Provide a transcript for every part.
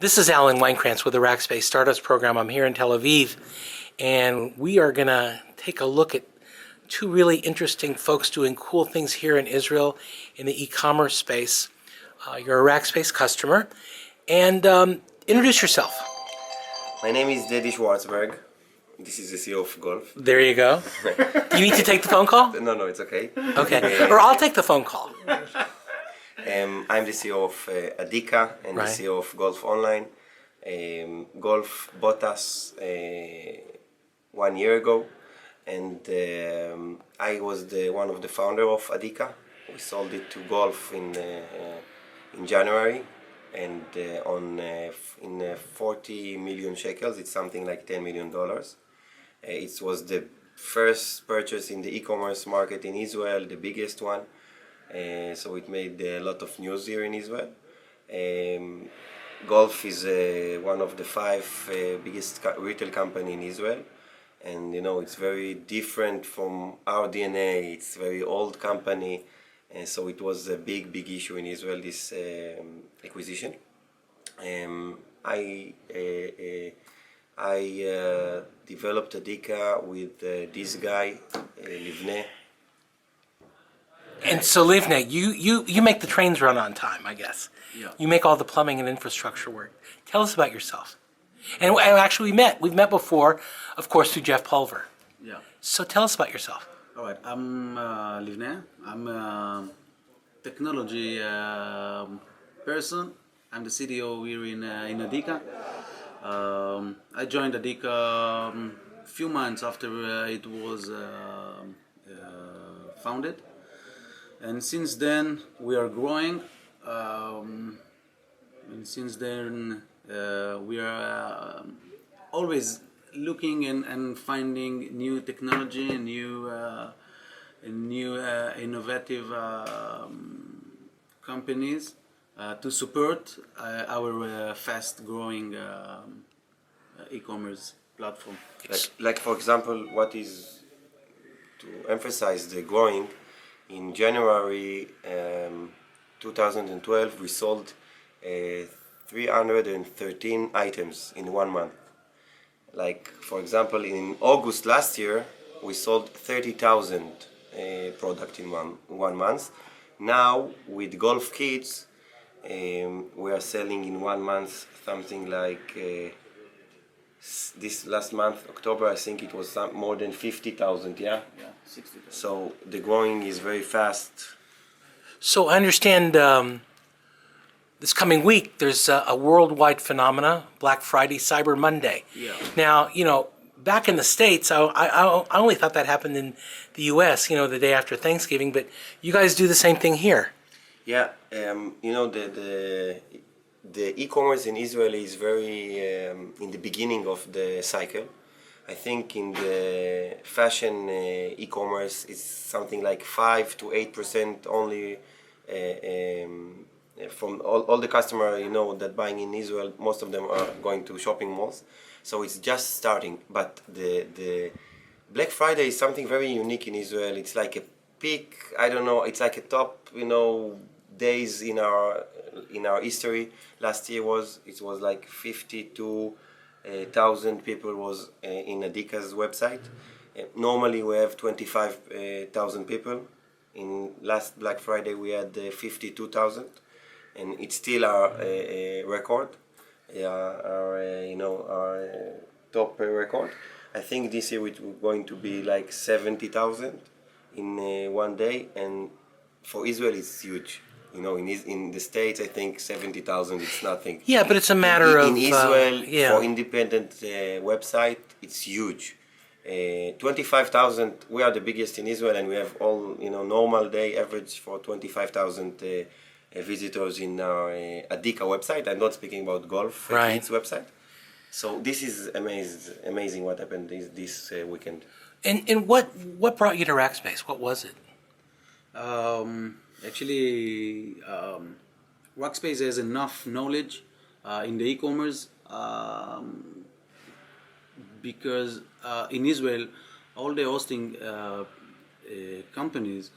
This is Alan Weinkrantz with the Rackspace Startups Program. I'm here in Tel Aviv, and we are going to take a look at two really interesting folks doing cool things here in Israel in the e-commerce space. You're a Rackspace customer, and introduce yourself. My name is Dedy Schwarztberg. This is the CEO of Golf. There you go. Do you need to take the phone call? No, it's okay. Okay, or I'll take the phone call. I'm the CEO of Adika and the CEO of Golf Online. Golf bought us 1 year ago, and I was one of the founder of Adika. We sold it to Golf in January, and in 40 million shekels. It's something like $10 million. It was the first purchase in the e-commerce market in Israel, the biggest one. So it made a lot of news here in Israel. Golf is one of the 5 biggest retail company in Israel, and it's very different from our DNA. It's a very old company, and so it was a big issue in Israel, this acquisition. I developed Adika with this guy, Livne. And so, Livne, you make the trains run on time, I guess. Yeah. You make all the plumbing and infrastructure work. Tell us about yourself. And actually, we've met before, of course, through Jeff Pulver. Yeah. So tell us about yourself. All right. I'm Livne. I'm a technology person. I'm the CTO here in Adika. I joined Adika a few months after it was founded. And since then, we are growing. And since then, we are always looking and finding new technology and new innovative companies to support our fast-growing e-commerce platform. Like for example, what is to emphasize the growing. In January 2012, we sold 313 items in 1 month. Like, for example, in August last year, we sold 30,000 products in one month. Now, with Golf Kids, we are selling in 1 month something like this last month, October, I think it was more than 50,000, yeah? Yeah, 60,000. So the growing is very fast. So I understand this coming week there's a worldwide phenomena, Black Friday, Cyber Monday. Yeah. Now, back in the States, I only thought that happened in the U.S., the day after Thanksgiving, but you guys do the same thing here. Yeah, the e-commerce in Israel is very in the beginning of the cycle. I think in the fashion e-commerce it's something like 5 to 8% only from all the customers that buying in Israel. Most of them are going to shopping malls, so it's just starting. But the Black Friday is something very unique in Israel. It's like a peak. I don't know. It's like a top days in our history. Last year it was like 52,000 people was in Adika's website. Normally we have 25,000 people. In last Black Friday we had 52,000, and it's still our record, our top record. I think this year it's going to be like 70,000 in 1 day, and for Israel it's huge. In the States, I think 70,000 is nothing. Yeah, but it's a matter of... In Israel, for independent website, it's huge. 25,000, we are the biggest in Israel, and we have all, normal day average for 25,000 visitors in our Adika website. I'm not speaking about Golf Kids website. So this is amazing what happened this weekend. And what brought you to Rackspace? What was it? Actually, Rackspace has enough knowledge in the e-commerce because in Israel, all the hosting companies,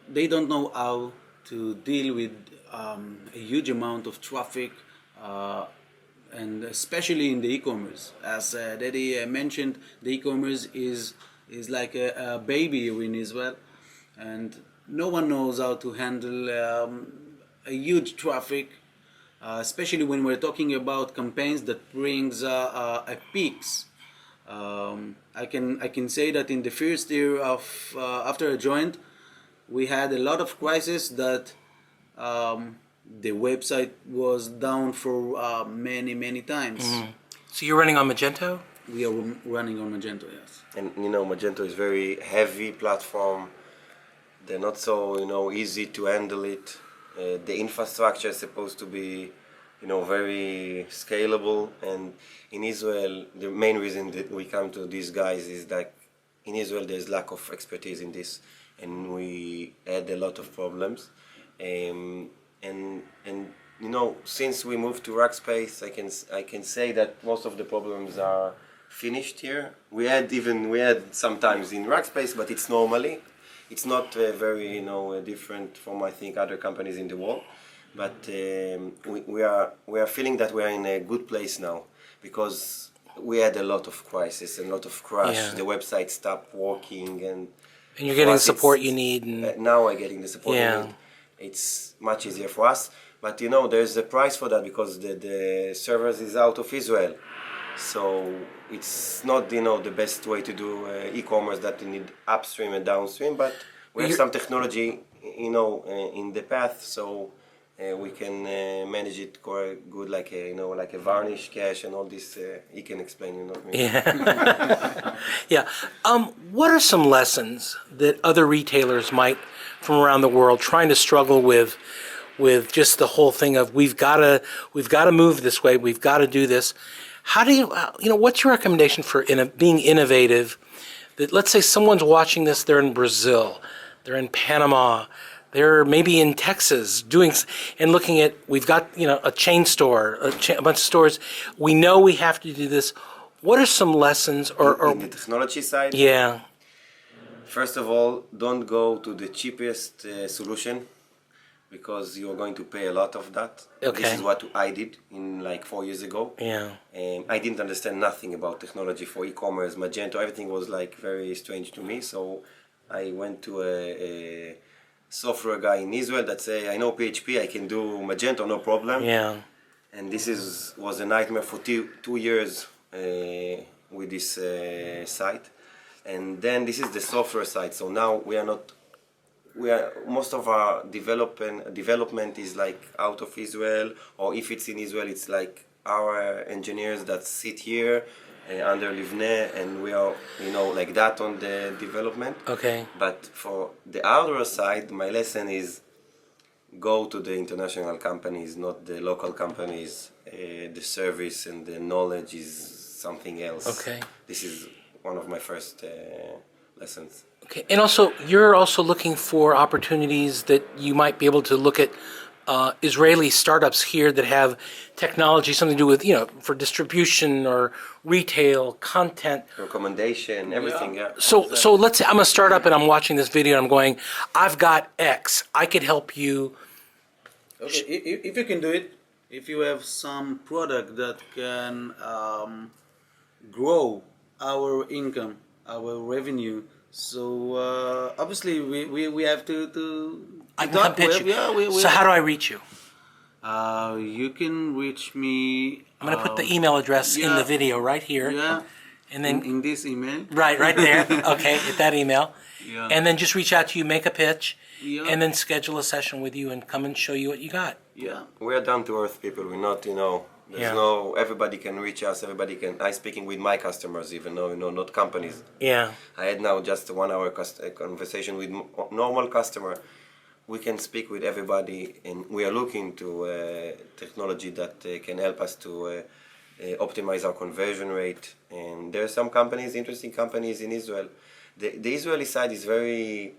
they don't know how to deal with a huge amount of traffic and especially in the e-commerce. As Dedy mentioned, the e-commerce is like a baby in Israel, and no one knows how to handle a huge traffic, especially when we're talking about campaigns that brings a peaks. I can say that in the first year of after I joined, we had a lot of crises that the website was down for many times. So you're running on Magento? We are running on Magento, yes. And Magento is very heavy platform. They're not so easy to handle it. The infrastructure is supposed to be very scalable. And in Israel, the main reason that we come to these guys is that in Israel there's lack of expertise in this, and we had a lot of problems. And since we moved to Rackspace, I can say that most of the problems are finished here. We had sometimes in Rackspace, but it's not very different from I think other companies in the world. But we are feeling that we are in a good place now, because we had a lot of crisis, a lot of crash. Yeah. The website stopped working, and you're getting the for us support it's- you need. And now I'm getting the support Yeah. we need. It's much easier for us. But there's a price for that, because the servers is out of Israel. So it's not the best way to do e-commerce, that you need upstream and downstream. But we have some technology in the path, so we can manage it quite good, like a varnish cache and all this. He can explain, not me. Yeah. Yeah. What are some lessons that other retailers might, from around the world, trying to struggle with just the whole thing of we've got to move this way, we've got to do this? How do you what's your recommendation for being innovative? That, let's say someone's watching this, they're in Brazil, they're in Panama, they're maybe in Texas and looking at, we've got a chain store, a bunch of stores. We know we have to do this. What are some lessons or In the technology side, yeah. first of all, don't go to the cheapest solution, because you're going to pay a lot of that. Okay. This is what I did in like 4 years ago. Yeah. I didn't understand nothing about technology for e-commerce, Magento, everything was like very strange to me. So I went to a software guy in Israel that say, I know PHP, I can do Magento, no problem. Yeah. And this was a nightmare for 2 years with this site. And then this is the software side. So now most of our development is like out of Israel, or if it's in Israel, it's like our engineers that sit here under Livne, and we are like that on the development. Okay. But for the hardware side, my lesson is go to the international companies, not the local companies. The service and the knowledge is something else. Okay. This is one of my first lessons. Okay. And also, you're also looking for opportunities that you might be able to look at Israeli startups here that have technology, something to do with, for distribution or retail, content. Recommendation, everything, yeah. So let's say I'm a startup and I'm watching this video and I'm going, I've got X. I could help you. Okay, if you can do it, if you have some product that can grow our income, our revenue, so obviously we have to I can come pitch you. So how do I reach you? You can reach me. I'm going to put the email address in the video right here. Yeah. And then In this email. right there. Okay, hit that email. Yeah. And then just reach out to you, make a pitch, Yeah. and then schedule a session with you and come and show you what you got. Yeah. We are down to earth people. We're not, there's everybody can reach us. Everybody can. I'm speaking with my customers, even though not companies. Yeah. I had now just a 1 hour conversation with normal customer. We can speak with everybody, and we are looking to technology that can help us to optimize our conversion rate. And there are some companies, interesting companies in Israel. The Israeli side is very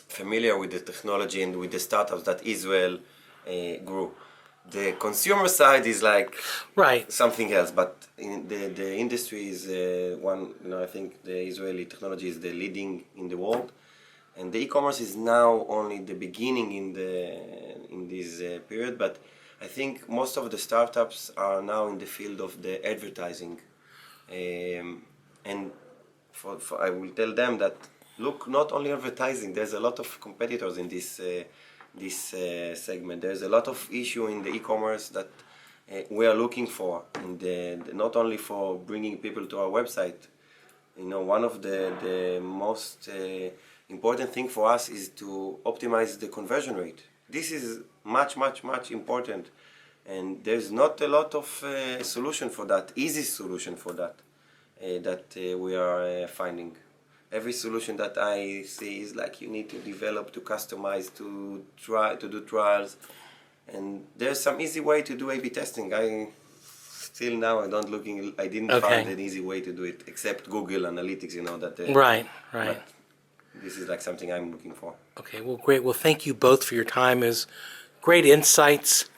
familiar with the technology and with the startups that Israel grew. The consumer side is like something else, but in the industry is one. I think the Israeli technology is the leading in the world, and the e-commerce is now only the beginning in this period. But I think most of the startups are now in the field of the advertising, and I will tell them that look, not only advertising. There's a lot of competitors in this segment. There's a lot of issue in the e-commerce that we are looking for, and not only for bringing people to our website. You know, one of the most important thing for us is to optimize the conversion rate. This is much important, and there's not a lot of solution for that, easy solution for that, we are finding. Every solution that I see is like you need to develop, to customize, to try to do trials, and there's some easy way to do A/B testing. Still now I didn't find an easy way to do it except Google Analytics. You know that. Right. But this is like something I'm looking for. Okay, well, great. Well, thank you both for your time. It was great insights.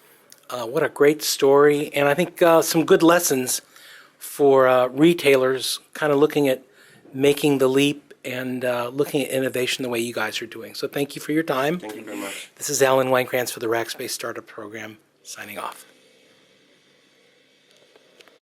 What a great story, and I think some good lessons for retailers kind of looking at making the leap and looking at innovation the way you guys are doing. So thank you for your time. Thank you very much. This is Alan Weinkrantz for the Rackspace Startup Program, signing off.